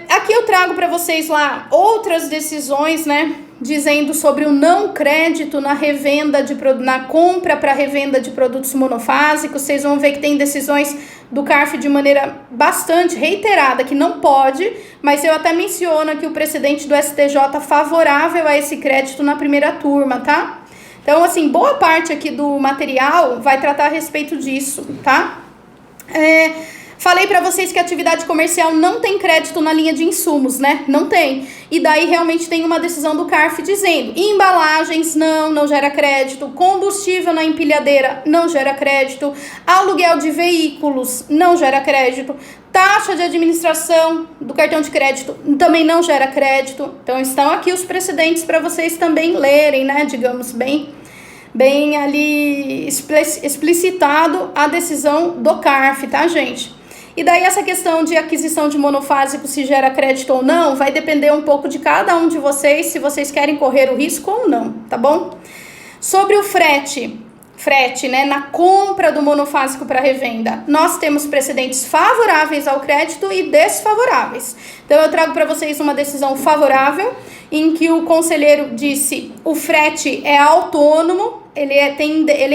Aqui eu trago para vocês lá outras decisões, né? Dizendo sobre o não crédito na revenda na compra para revenda de produtos monofásicos. Vocês vão ver que tem decisões do CARF de maneira bastante reiterada que não pode, mas eu até menciono aqui o precedente do STJ favorável a esse crédito na primeira turma, tá? Então, assim, boa parte aqui do material vai tratar a respeito disso, tá? Falei para vocês que a atividade comercial não tem crédito na linha de insumos, né? Não tem. E daí realmente tem uma decisão do CARF dizendo: embalagens não gera crédito, combustível na empilhadeira não gera crédito, aluguel de veículos não gera crédito, taxa de administração do cartão de crédito também não gera crédito. Então estão aqui os precedentes para vocês também lerem, né? Digamos bem ali explicitado a decisão do CARF, tá, gente? E daí essa questão de aquisição de monofásico, se gera crédito ou não, vai depender um pouco de cada um de vocês, se vocês querem correr o risco ou não, tá bom? Sobre o frete, né, na compra do monofásico para revenda, nós temos precedentes favoráveis ao crédito e desfavoráveis. Então eu trago para vocês uma decisão favorável, em que o conselheiro disse: o frete é autônomo, ele é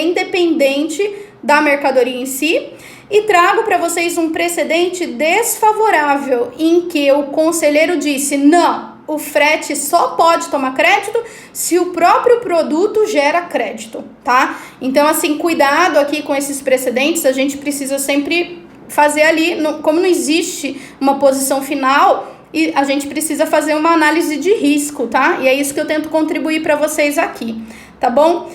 independente da mercadoria em si. E trago para vocês um precedente desfavorável, em que o conselheiro disse: não, o frete só pode tomar crédito se o próprio produto gera crédito, tá? Então, assim, cuidado aqui com esses precedentes. A gente precisa sempre fazer ali, como não existe uma posição final, e a gente precisa fazer uma análise de risco, tá? E é isso que eu tento contribuir para vocês aqui, tá bom?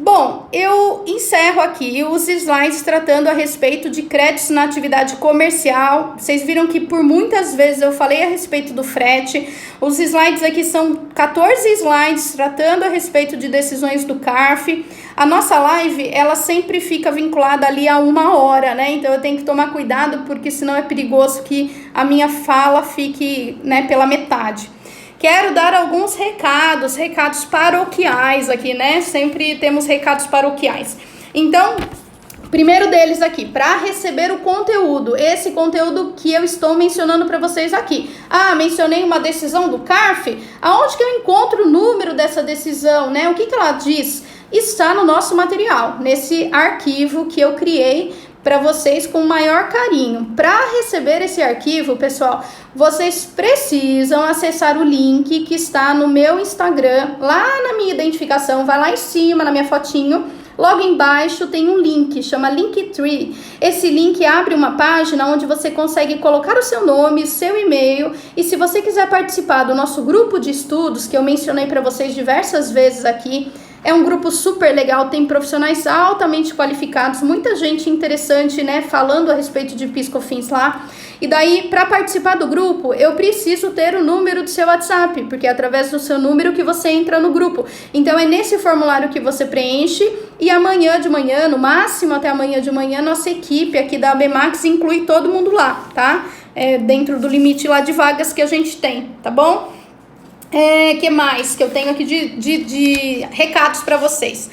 Bom, eu encerro aqui os slides tratando a respeito de créditos na atividade comercial. Vocês viram que por muitas vezes eu falei a respeito do frete. Os slides aqui são 14 slides tratando a respeito de decisões do CARF. A nossa live, ela sempre fica vinculada ali a 1 hora, né? Então eu tenho que tomar cuidado, porque senão é perigoso que a minha fala fique, né, pela metade. Quero dar alguns recados paroquiais aqui, né? Sempre temos recados paroquiais. Então, primeiro deles aqui, para receber o conteúdo, esse conteúdo que eu estou mencionando para vocês aqui. Ah, mencionei uma decisão do CARF, aonde que eu encontro o número dessa decisão, né? O que ela diz? Está no nosso material, nesse arquivo que eu criei para vocês com o maior carinho. Para receber esse arquivo, pessoal, vocês precisam acessar o link que está no meu Instagram, lá na minha identificação, vai lá em cima na minha fotinho, logo embaixo tem um link, chama Linktree. Esse link abre uma página onde você consegue colocar o seu nome, seu e-mail, e se você quiser participar do nosso grupo de estudos, que eu mencionei para vocês diversas vezes aqui, é um grupo super legal, tem profissionais altamente qualificados, muita gente interessante, né, falando a respeito de PIS/COFINS lá. E daí, para participar do grupo, eu preciso ter o número do seu WhatsApp, porque é através do seu número que você entra no grupo. Então, é nesse formulário que você preenche e amanhã de manhã, no máximo até amanhã de manhã, nossa equipe aqui da ABMAX inclui todo mundo lá, tá? Dentro do limite lá de vagas que a gente tem, tá bom? Que mais que eu tenho aqui de recados para vocês?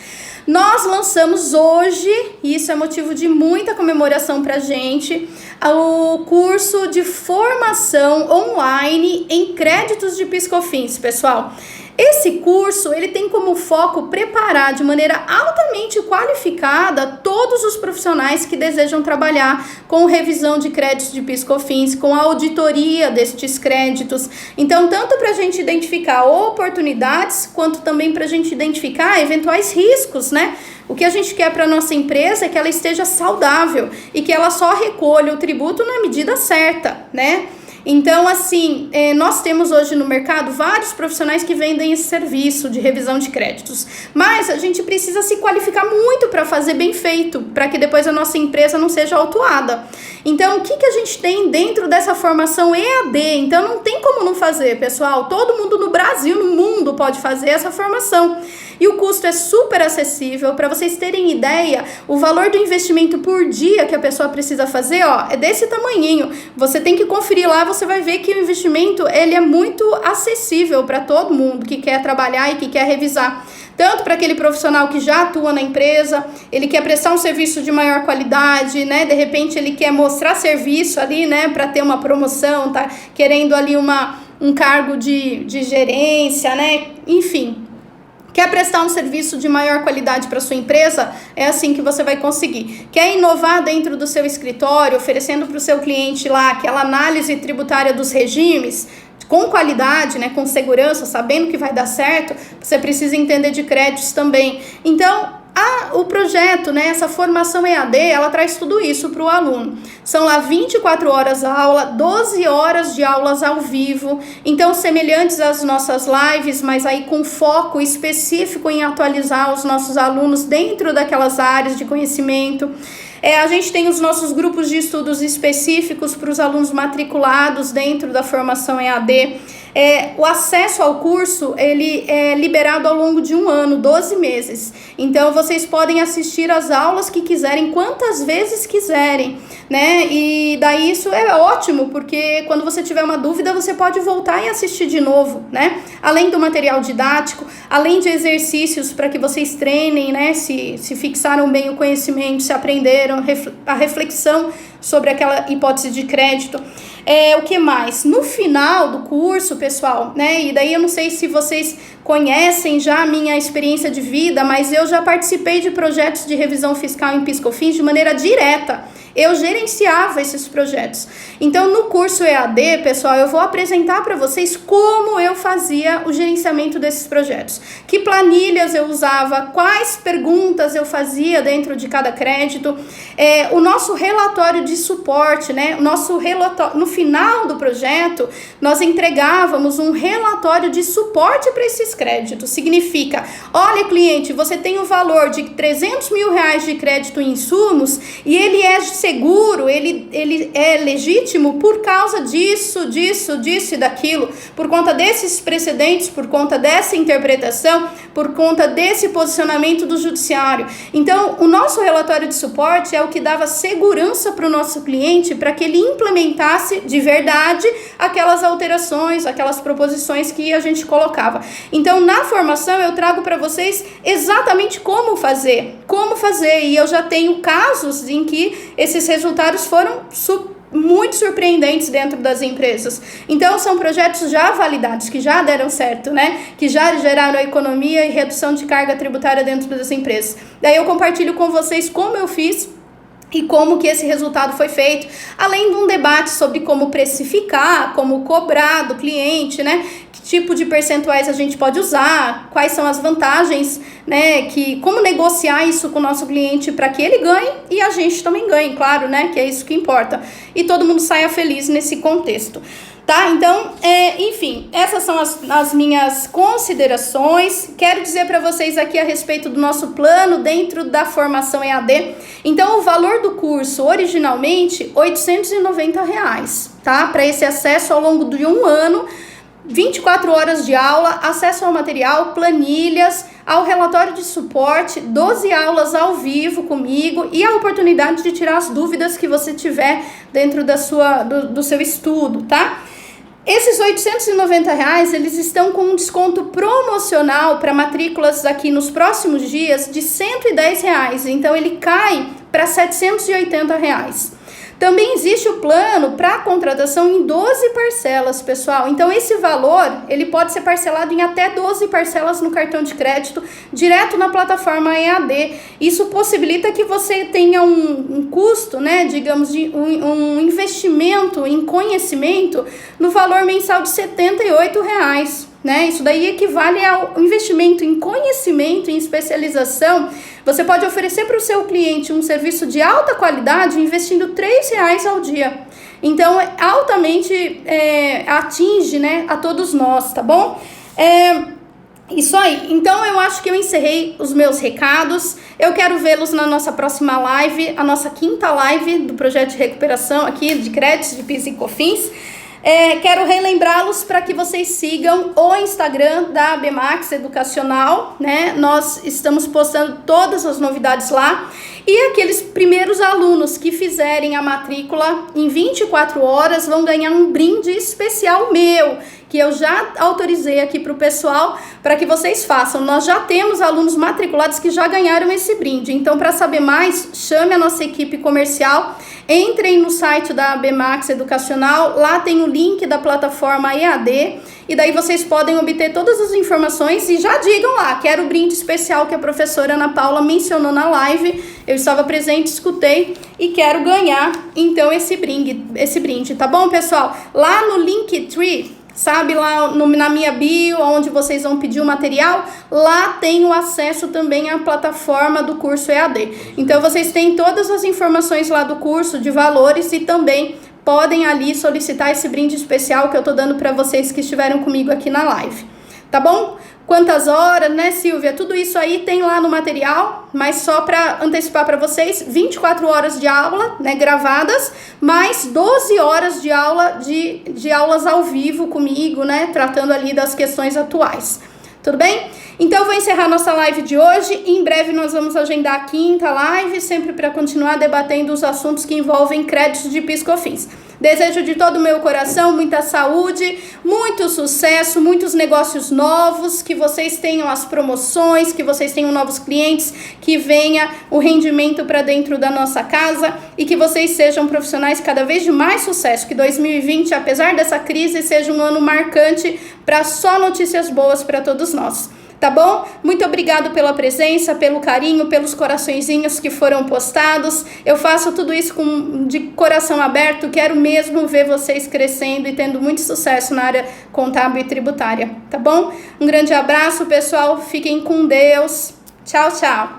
Nós lançamos hoje, e isso é motivo de muita comemoração pra gente, o curso de formação online em créditos de PIS/COFINS, pessoal. Esse curso, ele tem como foco preparar de maneira altamente qualificada todos os profissionais que desejam trabalhar com revisão de créditos de PIS/COFINS, com a auditoria destes créditos. Então, tanto para a gente identificar oportunidades, quanto também para a gente identificar eventuais riscos, né? O que a gente quer para a nossa empresa é que ela esteja saudável e que ela só recolha o tributo na medida certa, né? Então, assim, nós temos hoje no mercado vários profissionais que vendem esse serviço de revisão de créditos, mas a gente precisa se qualificar muito para fazer bem feito, para que depois a nossa empresa não seja autuada. Então, o que a gente tem dentro dessa formação EAD? Então, não tem como não fazer, pessoal. Todo mundo no Brasil, no mundo, pode fazer essa formação. E o custo é super acessível. Para vocês terem ideia, o valor do investimento por dia que a pessoa precisa fazer, ó, é desse tamanhinho. Você tem que conferir lá, você vai ver que o investimento, ele é muito acessível para todo mundo que quer trabalhar e que quer revisar. Tanto para aquele profissional que já atua na empresa, ele quer prestar um serviço de maior qualidade, né? De repente ele quer mostrar serviço ali, né? Para ter uma promoção, tá querendo ali um cargo de gerência, né? Enfim. Quer prestar um serviço de maior qualidade para sua empresa? É assim que você vai conseguir. Quer inovar dentro do seu escritório, oferecendo para o seu cliente lá aquela análise tributária dos regimes, com qualidade, né, com segurança, sabendo que vai dar certo, você precisa entender de créditos também. Então, o projeto, né, essa formação EAD, ela traz tudo isso para o aluno. São lá 24 horas aula, 12 horas de aulas ao vivo, então semelhantes às nossas lives, mas aí com foco específico em atualizar os nossos alunos dentro daquelas áreas de conhecimento. A gente tem os nossos grupos de estudos específicos para os alunos matriculados dentro da formação EAD. O acesso ao curso, ele é liberado ao longo de 1 ano, 12 meses. Então, vocês podem assistir às aulas que quiserem, quantas vezes quiserem, né? E daí isso é ótimo, porque quando você tiver uma dúvida, você pode voltar e assistir de novo, né? Além do material didático, além de exercícios para que vocês treinem, né? Se fixaram bem o conhecimento, se aprenderam, a reflexão sobre aquela hipótese de crédito. O que mais? No final do curso, pessoal, né? E daí eu não sei se vocês conhecem já a minha experiência de vida, mas eu já participei de projetos de revisão fiscal em PIS/COFINS de maneira direta. eu gerenciava esses projetos. Então, no curso EAD, pessoal, eu vou apresentar para vocês como eu fazia o gerenciamento desses projetos. Que planilhas eu usava, quais perguntas eu fazia dentro de cada crédito, o nosso relatório de suporte, né? O nosso relatório, no final do projeto, nós entregávamos um relatório de suporte para esses créditos. Significa, olha, cliente, você tem o valor de 300 mil reais de crédito em insumos e ele é seguro, ele é legítimo por causa disso e daquilo, por conta desses precedentes, por conta dessa interpretação, por conta desse posicionamento do judiciário. Então, o nosso relatório de suporte é o que dava segurança para o nosso cliente, para que ele implementasse de verdade aquelas alterações, aquelas proposições que a gente colocava. Então, na formação, eu trago para vocês exatamente como fazer, e eu já tenho casos em que esses resultados foram muito surpreendentes dentro das empresas. Então, são projetos já validados, que já deram certo, né? Que já geraram economia e redução de carga tributária dentro das empresas. Daí eu compartilho com vocês como eu fiz e como que esse resultado foi feito, além de um debate sobre como precificar, como cobrar do cliente, né? Que tipo de percentuais a gente pode usar, quais são as vantagens, né? Como negociar isso com o nosso cliente para que ele ganhe e a gente também ganhe, claro, né? Que é isso que importa. E todo mundo saia feliz nesse contexto. Tá? Então, enfim, essas são as minhas considerações. Quero dizer para vocês aqui a respeito do nosso plano dentro da formação EAD. Então, o valor do curso, originalmente, R$ 890, tá? Para esse acesso ao longo de um ano, 24 horas de aula, acesso ao material, planilhas, ao relatório de suporte, 12 aulas ao vivo comigo e a oportunidade de tirar as dúvidas que você tiver dentro do seu estudo, tá? Esses R$ 890, eles estão com um desconto promocional para matrículas aqui nos próximos dias de R$ 110, então ele cai para R$ 780. Também existe o plano para contratação em 12 parcelas, pessoal. Então, esse valor, ele pode ser parcelado em até 12 parcelas no cartão de crédito, direto na plataforma EAD. Isso possibilita que você tenha um custo, né, digamos, de um investimento em conhecimento no valor mensal de R$ 78. Né? Isso daí equivale ao investimento em conhecimento, em especialização. Você pode oferecer para o seu cliente um serviço de alta qualidade investindo R$ 3 ao dia. Então, altamente atinge, né, a todos nós, tá bom? Isso aí. Então, eu acho que eu encerrei os meus recados. Eu quero vê-los na nossa próxima live, a nossa 5ª live do projeto de recuperação aqui de créditos de PIS e COFINS. Quero relembrá-los para que vocês sigam o Instagram da ABMAX Educacional, né? Nós estamos postando todas as novidades lá. E aqueles primeiros alunos que fizerem a matrícula em 24 horas vão ganhar um brinde especial meu, que eu já autorizei aqui para o pessoal, para que vocês façam. Nós já temos alunos matriculados que já ganharam esse brinde. Então, para saber mais, chame a nossa equipe comercial, entrem no site da ABMAX Educacional, lá tem o link da plataforma EAD, e daí vocês podem obter todas as informações e já digam lá, quero o brinde especial que a professora Ana Paula mencionou na live, eu estava presente, escutei e quero ganhar, então, esse brinde, tá bom, pessoal? Lá no Linktree, sabe, lá na minha bio, onde vocês vão pedir o material, lá tem o acesso também à plataforma do curso EAD. Então, vocês têm todas as informações lá do curso, de valores, e também podem ali solicitar esse brinde especial que eu tô dando para vocês que estiveram comigo aqui na live. Tá bom? Quantas horas, né, Silvia? Tudo isso aí tem lá no material, mas só para antecipar para vocês, 24 horas de aula, né, gravadas, mais 12 horas de aula de aulas ao vivo comigo, né, tratando ali das questões atuais. Tudo bem? Então, eu vou encerrar nossa live de hoje. Em breve, nós vamos agendar a 5ª live, sempre para continuar debatendo os assuntos que envolvem créditos de PIS e COFINS. Desejo de todo o meu coração muita saúde, muito sucesso, muitos negócios novos, que vocês tenham as promoções, que vocês tenham novos clientes, que venha o rendimento para dentro da nossa casa e que vocês sejam profissionais cada vez de mais sucesso. Que 2020, apesar dessa crise, seja um ano marcante para só notícias boas para todos nós. Tá bom? Muito obrigado pela presença, pelo carinho, pelos coraçõezinhos que foram postados. Eu faço tudo isso de coração aberto. Quero mesmo ver vocês crescendo e tendo muito sucesso na área contábil e tributária. Tá bom? Um grande abraço, pessoal. Fiquem com Deus. Tchau, tchau.